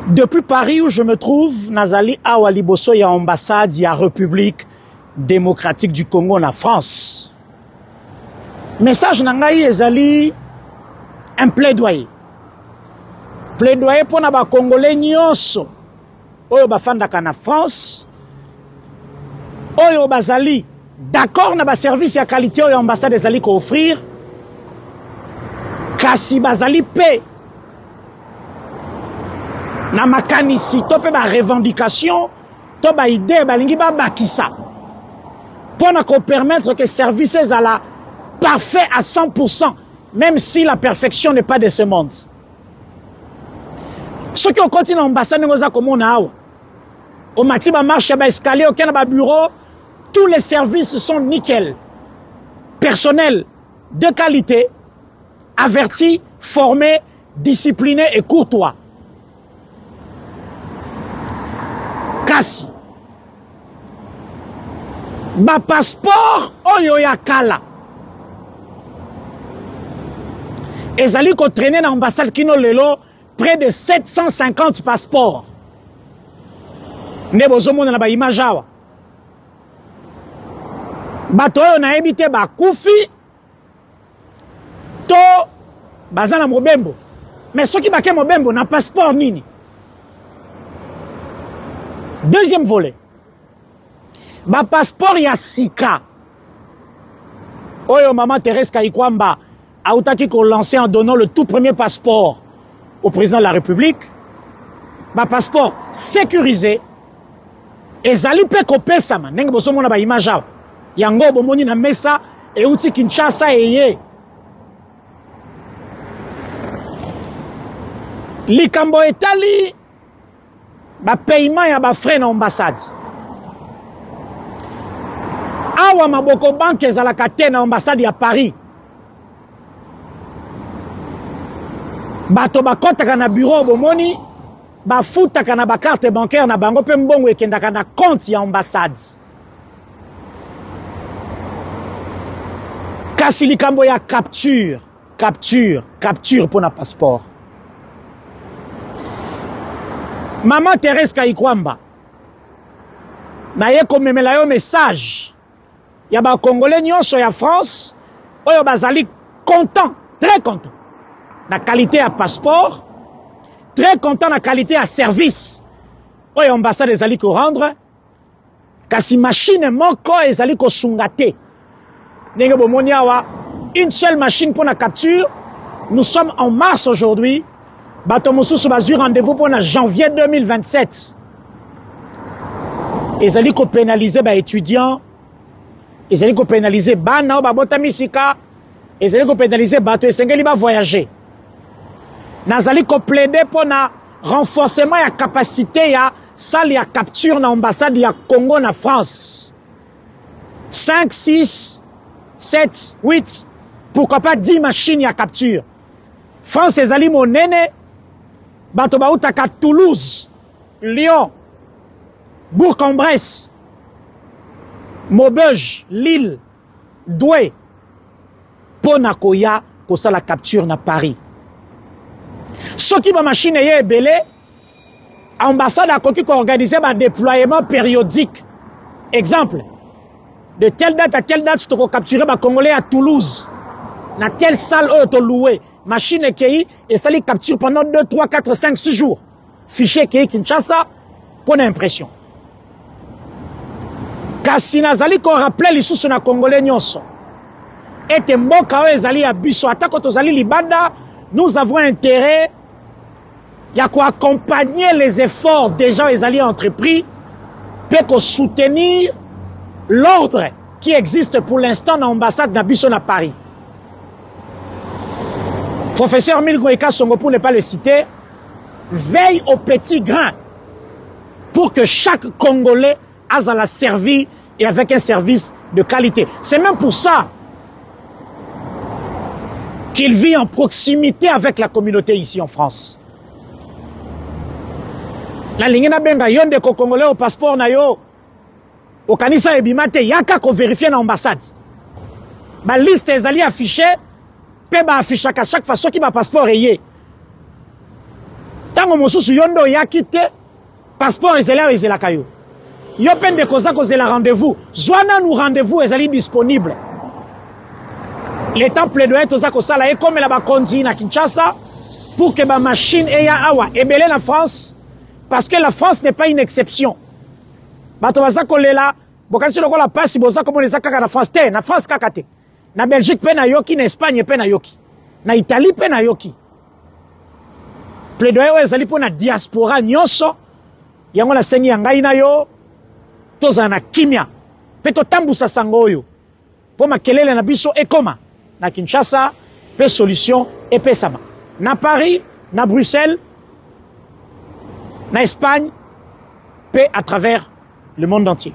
Depuis Paris où je me trouve, Nazali awa liboso ya ambassade ya République démocratique du Congo en France. Message nangai ezali un plaidoyer. Plaidoyer pour na ba Congolais nyonso oyo bafandaka na France, oyo bazali d'accord na ba service ya qualité oyo ambassade ezali ko offrir, kasi bazali pe na makanisi to pe ba revendication to ba idée balingi ba bakisa pour na ko permettre que services à la parfait à 100%, même si la perfection n'est pas de ce monde. Ceux qui ont continué l'ambassade nous comme on a au matiba marche ba escalier au ba bureau, tous les services sont nickel. Personnel de qualité, averti, formé, discipliné et courtois. Kasi ba passeport oyo ya kala ezali ko traîner na ambassade kino lelo près de 750 passeports. Ne bozomona na ba image awa bato oyo na ebite ba kufi to bazana mobembo, mais soki bake mobembo na passeport nini. Deuxième volet, ba passeport ya sika oyo maman Thérèse Kayikwamba a outaki ko lancer en donnant le tout premier passeport au président de la République. Ba passeport sécurisé ezali pe kopesama ndenge bosomona ba image awa yango bomoni na mesa e uti Kinshasa eye likambo etali ba paiement ya ba frais na ambassade. Awa maboko banque ezalaka te na ambassade ya Paris. Bato bakotaka na bureau bomoni bafutaka na ba carte bancaire na bango pe mbongo ekendaka na compte ya ambassade. Kasi likambo ya capture pour na passeport. Maman Thérèse Kayikwamba na ye komemela yo message ya ba Congolais nyonso ya France oyo bazali content, très content na qualité ya passeport, très content na qualité ya service oyo ambassade ezali ko rendre, kasi machine moko ezali ko sunga te ndenge bomoni awa une seule machine pour la capture. Nous sommes en mars aujourd'hui. Bato mosusu bazui rendez-vous pour na janvier 2027. Ezali ko pénaliser ba étudiants, ezali ko pénaliser bana ba botami sika, ezali ko pénaliser bato esengeli ba voyager. Nazali ko plaider pour na renforcement ya capacité ya salle ya capture na ambassade ya Congo na France. 5, 6, 7, 8, pourquoi pas 10 machines ya capture. France ezali monene. Bato bautaka Toulouse, Lyon, Bourg-en-Bresse, Maubeuge, Lille, Douai, Ponakoya, pour ça la capture na Paris. Ce qui va machine est belé, ambassade a koki ko organiser un déploiement périodique. Exemple, de telle date à telle date, tu peux capturer un Congolais à Toulouse. Dans telle salle où tu as loué. Machine qui et ça les capture pendant 2, 3, 4, 5, 6 jours. Fichier qui Kinshasa pour l'impression. Kasi nazali ko rappelle lisusu na Congolais nyonso. Et mboka o ezali ya biso atako tozali libanda, nous avons intérêt ya ko accompagner les efforts déjà ezali entrepris pour soutenir l'ordre qui existe pour l'instant dans l'ambassade na biso na Paris. Professeur Milgoïka Songo, pour ne pas le citer, veille au petit grain pour que chaque Congolais a à la servir et avec un service de qualité. C'est même pour ça qu'il vit en proximité avec la communauté ici en France. La ligne na benga yonde ko Congolais au passeport na yo au kanisa ebimate yaka ko vérifier na ambassade. Ba liste ezali affichée pe ba affichaka chaque fois qui ba passeport ayé. Tant ntango mosusu yondo yaki te passeport ezela ezelaka yo yo pende koza kozela rendez-vous zwana nous rendez-vous ezali disponible le temps plaidoyer toza kosala ekomela bakonzi na Kinshasa pour que ma machine eya awa ebele na France parce que la France n'est pas une exception bato baza kolela bokanisi lokola pasi boza komoneza kaka na France te na France kaka te na Belgique pe na yoki na Espagne pe na yoki na Italie pe na yoki plaidoyer oyo ezali mpo na diaspora nyonso yango nasengi ya ngai na yo tozala na kimia mpe totambusa sango oyo mpo makelele na biso ekoma na Kinshasa mpe solution epesama na Paris na Bruxelles na Espagne mpe à travers le monde entier.